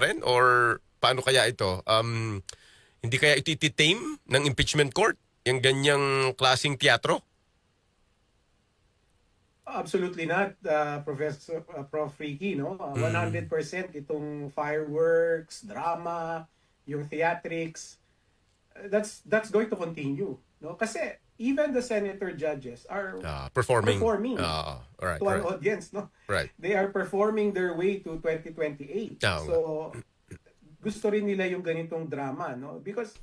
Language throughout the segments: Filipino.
rin? Or paano kaya ito? Hindi kaya itititame ng impeachment court yung ganyang klaseng teatro? Absolutely not, Professor Prof. Ricky, no? Mm. 100% itong fireworks, drama, yung theatrics, that's going to continue, no? Kasi even the senator judges are Performing. performing All right, to an right, audience, no? right. They are performing their way to 2028. Oo nga. So, gusto rin nila yung ganitong drama, no? Because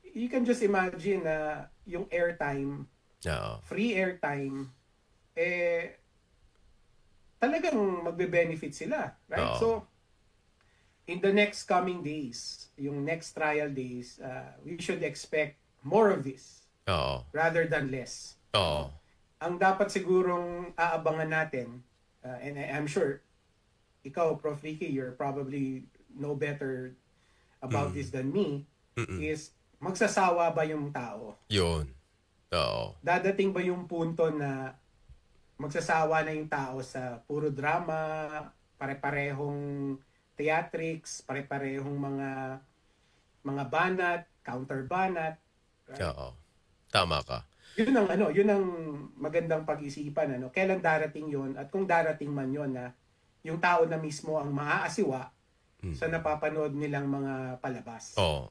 you can just imagine na yung airtime, Oo. free airtime, eh, talagang magbe-benefit sila, right? Oo. So, in the next coming days, yung next trial days, we should expect more of this Oo. rather than less. Oo. No? Ang dapat sigurong aabangan natin, and I'm sure ikaw, Prof. Ricky, you're probably no better about Mm. this than me, Mm-mm. is magsasawa ba yung tao? Yun. Oo. Dadating ba yung punto na magsasawa na yung tao sa puro drama, pare-parehong theatrics, pare-parehong mga banat, counter banat, right? Oo. Tama ka. Yun ang magandang pag-isipan, ano. Kailan darating 'yon at kung darating man 'yon na yung tao na mismo ang maaasiwa sa Mm. napapanood nilang mga palabas. Oo.